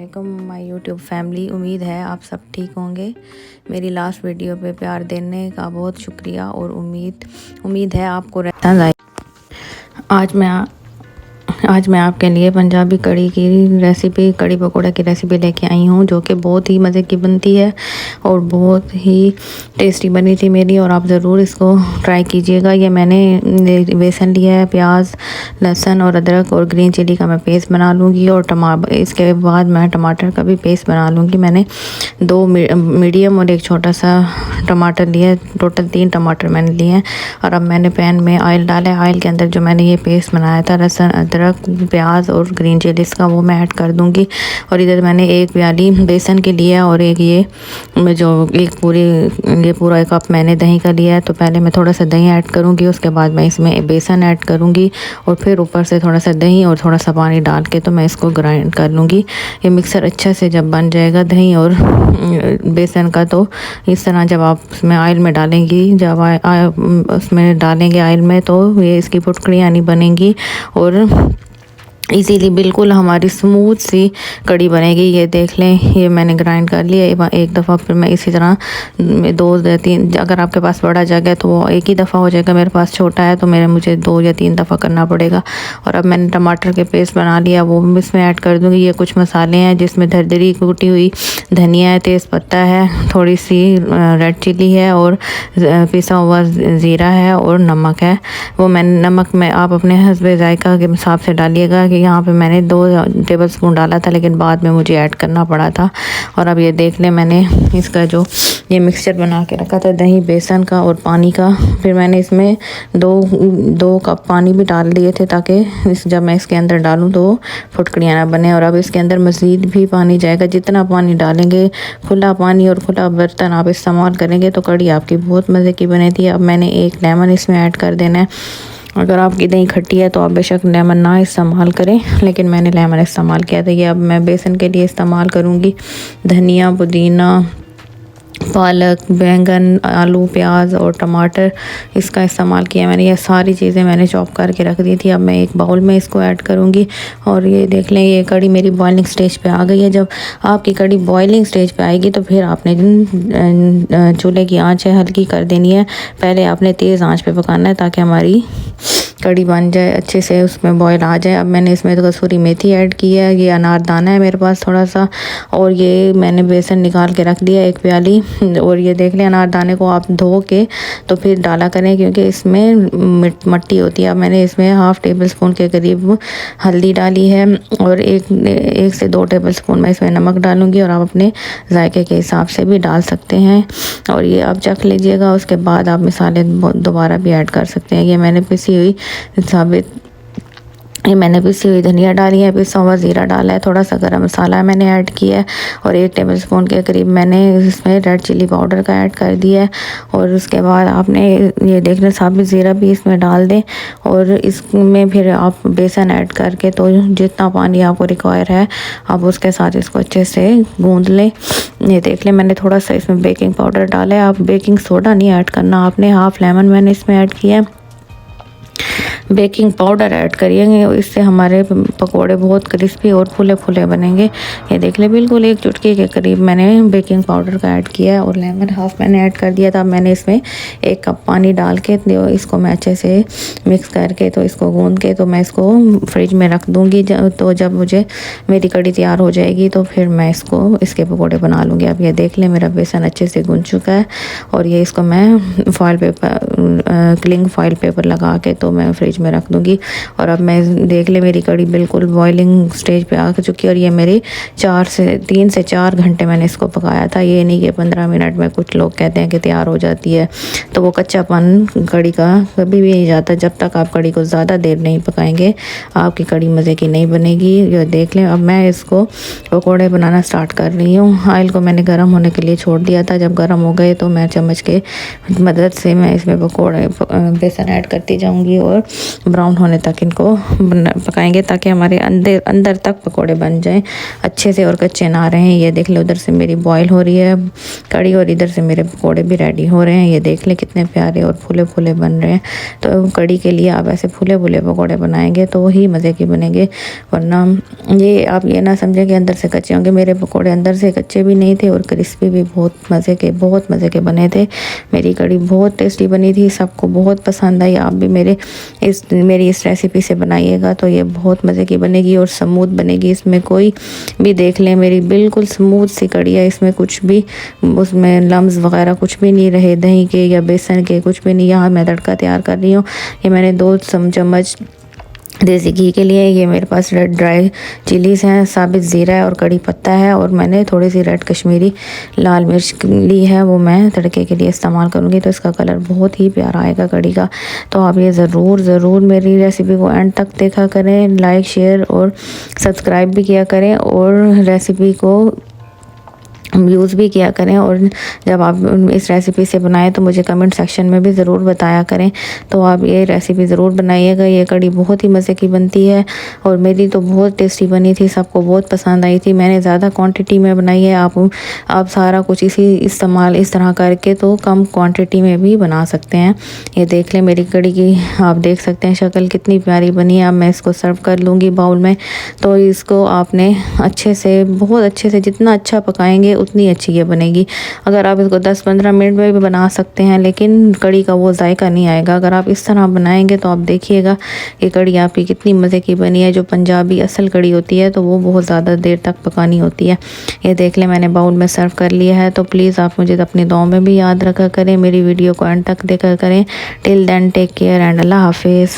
अस्सलामुअलैकुम my YouTube family. उम्मीद है आप सब ठीक होंगे। मेरी लास्ट वीडियो पे प्यार देने का बहुत शुक्रिया और उम्मीद है आपको पसंद आए। आज मैं आपके लिए पंजाबी कड़ी की रेसिपी, कड़ी पकौड़ा की रेसिपी लेके आई हूँ, जो कि बहुत ही मज़े की बनती है और बहुत ही टेस्टी बनी थी मेरी। और आप ज़रूर इसको ट्राई कीजिएगा। ये मैंने बेसन लिया है, प्याज, लहसुन और अदरक और ग्रीन चिली का मैं पेस्ट बना लूँगी। और इसके बाद मैं टमाटर का भी पेस्ट बना लूँगी। मैंने 2 मीडियम और एक छोटा सा टमाटर लिया है। टोटल 3 टमाटर मैंने लिए हैं। और अब मैंने पैन में ऑयल डाला है। ऑयल के अंदर जो मैंने ये पेस्ट बनाया था लहसुन, अदरक, प्याज और ग्रीन चिलीज का, वो मैं ऐड कर दूंगी। और इधर मैंने एक प्याली बेसन के लिया और एक ये पूरा 1 कप मैंने दही का लिया है। तो पहले मैं थोड़ा सा दही ऐड करूंगी, उसके बाद मैं इसमें बेसन ऐड करूंगी और फिर ऊपर से थोड़ा सा दही और थोड़ा सा पानी डाल के तो मैं इसको ग्राइंड कर लूँगी। ये मिक्सर अच्छे से जब बन जाएगा दही और बेसन का, तो इस तरह जब आप उसमें ऑयल में डालेंगी, उसमें डालेंगे ऑयल में, तो ये इसकी फुटकड़ियाँ नहीं बनेंगी और इजीली बिल्कुल हमारी स्मूथ सी कड़ी बनेगी। ये देख लें, ये मैंने ग्राइंड कर लिया एक दफ़ा। फिर मैं इसी तरह 2 या 3, अगर आपके पास बड़ा जग है तो वो एक ही दफ़ा हो जाएगा। मेरे पास छोटा है तो मुझे 2 या 3 दफ़ा करना पड़ेगा। और अब मैंने टमाटर के पेस्ट बना लिया, वो भी इसमें ऐड कर दूँगी। ये कुछ मसाले हैं जिसमें दरदरी कुटी हुई धनिया है, तेज़पत्ता है, थोड़ी सी रेड चिली है और पिसा हुआ ज़ीरा है और नमक है। वो नमक में आप अपने हस्बे जायका के हिसाब से डालिएगा। यहाँ पे मैंने 2 टेबलस्पून डाला था, लेकिन बाद में मुझे ऐड करना पड़ा था। और अब ये देख लें, मैंने इसका जो ये मिक्सचर बना के रखा था दही, बेसन का और पानी का, फिर मैंने इसमें 2 कप पानी भी डाल दिए थे, ताकि जब मैं इसके अंदर डालूँ तो फुटकड़ियाँ ना बने। और अब इसके अंदर मज़ीद भी पानी जाएगा। जितना पानी डालेंगे, खुला पानी और खुला बर्तन आप इस्तेमाल करेंगे तो कड़ी आपकी बहुत मज़े की बनी थी। अब मैंने 1 लेमन इसमें ऐड कर देना है। अगर आपकी दही खट्टी है तो आप बेशक लेमन ना इस्तेमाल करें, लेकिन मैंने लेमन इस्तेमाल किया था। ये अब मैं बेसन के लिए इस्तेमाल करूँगी। धनिया, पुदीना, पालक, बैंगन, आलू, प्याज और टमाटर, इसका इस्तेमाल किया मैंने। ये सारी चीज़ें मैंने चॉप करके रख दी थी। अब मैं एक बाउल में इसको ऐड करूँगी। और ये देख लें, ये कड़ी मेरी बॉइलिंग स्टेज पे आ गई है। जब आपकी कड़ी बॉइलिंग स्टेज पे आएगी तो फिर आपने चूल्हे की आंच है हल्की कर देनी है। पहले आपने तेज़ आंच पे पकाना है ताकि हमारी कड़ी बन जाए अच्छे से, उसमें बॉयल आ जाए। अब मैंने इसमें तो कसूरी मेथी ऐड की है। ये अनारदाना है मेरे पास थोड़ा सा, और ये मैंने बेसन निकाल के रख दिया 1 प्याली। और ये देख लें, अनारदाने को आप धो के तो फिर डाला करें, क्योंकि इसमें मिट्टी होती है। अब मैंने इसमें 1/2 टेबलस्पून के करीब हल्दी डाली है और 1 से 2 टेबलस्पून मैं इसमें नमक डालूँगी। और आप अपने जायके के हिसाब से भी डाल सकते हैं। और ये आप चख लीजिएगा, उसके बाद आप मसाले दोबारा भी ऐड कर सकते हैं। ये मैंने पिसी हुई धनिया डाली है, पिसा हुआ ज़ीरा डाला है, थोड़ा सा गरम मसाला मैंने ऐड किया है और 1 टेबलस्पून के करीब मैंने इसमें रेड चिली पाउडर का ऐड कर दिया है। और उसके बाद आपने ये देखना, साबित ज़ीरा भी इसमें डाल दें। और इसमें फिर आप बेसन ऐड करके, तो जितना पानी आपको रिक्वायर है आप उसके साथ इसको अच्छे से गूँध लें। ये देख लें, मैंने थोड़ा सा इसमें बेकिंग पाउडर डाला है। आप बेकिंग सोडा नहीं ऐड करना आपने। 1/2 लेमन मैंने इसमें ऐड किया है। बेकिंग पाउडर ऐड करिएंगे, इससे हमारे पकोड़े बहुत क्रिस्पी और फूले फूले बनेंगे। ये देख ले, बिल्कुल 1 चुटकी के करीब मैंने बेकिंग पाउडर का ऐड किया है और लेमन 1/2 मैंने ऐड कर दिया था। मैंने इसमें 1 कप पानी डाल के इसको मैं अच्छे से मिक्स करके, तो इसको गूंद के, तो मैं इसको फ्रिज में रख दूँगी। तो जब मेरी कड़ी तैयार हो जाएगी तो फिर मैं इसके पकोड़े बना लूँगी। अब ये देख लें, मेरा बेसन अच्छे से गूंद चुका है। और ये इसको मैं क्लिंग फॉइल पेपर लगा के तो मैं फ्रिज में रख दूंगी। और अब मैं देख ले, मेरी कड़ी बिल्कुल बॉइलिंग स्टेज पे आ चुकी है। और ये मेरी 3 से 4 घंटे मैंने इसको पकाया था। ये नहीं कि 15 मिनट में, कुछ लोग कहते हैं कि तैयार हो जाती है, तो वो कच्चापन कड़ी का कभी भी नहीं जाता। जब तक आप कड़ी को ज़्यादा देर नहीं पकाएंगे, आपकी कड़ी मज़े की नहीं बनेगी। ये देख लें, अब मैं इसको पकौड़े बनाना स्टार्ट कर रही हूँ। ऑयल को मैंने गर्म होने के लिए छोड़ दिया था। जब गर्म हो गए तो मैं चम्मच के मदद से मैं इसमें पकौड़े बेसन ऐड करती जाऊँगी और ब्राउन होने तक इनको पकाएंगे, ताकि हमारे अंदर अंदर तक पकोड़े बन जाएं अच्छे से और कच्चे ना रहें। ये देख ले, उधर से मेरी बॉईल हो रही है कड़ी और इधर से मेरे पकोड़े भी रेडी हो रहे हैं। ये देख ले कितने प्यारे और फूले फूले बन रहे हैं। तो कड़ी के लिए आप ऐसे फूले फूले पकोड़े बनाएंगे तो ही मज़े के बनेंगे, वरना ये आप ये ना समझें कि अंदर से कच्चे होंगे। मेरे पकोड़े अंदर से कच्चे भी नहीं थे और क्रिस्पी भी बहुत मज़े के बने थे। मेरी कड़ी बहुत टेस्टी बनी थी, सबको बहुत पसंद आई। आप भी मेरी इस रेसिपी से बनाइएगा तो ये बहुत मज़े की बनेगी और स्मूथ बनेगी। इसमें कोई भी देख लें, मेरी बिल्कुल स्मूथ सी कड़ी है, इसमें कुछ भी उसमें लम्स वगैरह कुछ भी नहीं रहे, दही के या बेसन के कुछ भी नहीं। यहाँ मैं तड़का तैयार कर रही हूँ। ये मैंने 2 चम्मच देसी घी के लिए, ये मेरे पास रेड ड्राई चिलीज़ हैं, साबित ज़ीरा है और कड़ी पत्ता है, और मैंने थोड़ी सी रेड कश्मीरी लाल मिर्च ली है, वो मैं तड़के के लिए इस्तेमाल करूँगी। तो इसका कलर बहुत ही प्यारा आएगा कड़ी का। तो आप ये ज़रूर मेरी रेसिपी को एंड तक देखा करें, लाइक शेयर और सब्सक्राइब भी किया करें और रेसिपी को यूज़ भी किया करें। और जब आप इस रेसिपी से बनाएं तो मुझे कमेंट सेक्शन में भी ज़रूर बताया करें। तो आप ये रेसिपी ज़रूर बनाइएगा। ये कड़ी बहुत ही मज़े की बनती है और मेरी तो बहुत टेस्टी बनी थी, सबको बहुत पसंद आई थी। मैंने ज़्यादा क्वांटिटी में बनाई है। आप सारा कुछ इस तरह करके तो कम क्वांटिटी में भी बना सकते हैं। ये देख लें मेरी कड़ी की, आप देख सकते हैं शक्ल कितनी प्यारी बनी है। अब मैं इसको सर्व कर लूँगी बाउल में। तो इसको आपने बहुत अच्छे से जितना अच्छा पकाएंगे उतनी अच्छी ये बनेगी। अगर आप इसको 10-15 मिनट में भी बना सकते हैं, लेकिन कड़ी का वो जायका नहीं आएगा। अगर आप इस तरह बनाएंगे तो आप देखिएगा ये कड़ी आपकी कितनी मज़े की बनी है। जो पंजाबी असल कड़ी होती है तो वो बहुत ज़्यादा देर तक पकानी होती है। ये देख लें मैंने बाउल में सर्व कर लिया है। तो प्लीज़ आप मुझे अपनी दुआओं में भी याद रखा करें, मेरी वीडियो को एंड तक देखा करें। Till then take care and अल्लाह हाफिज़।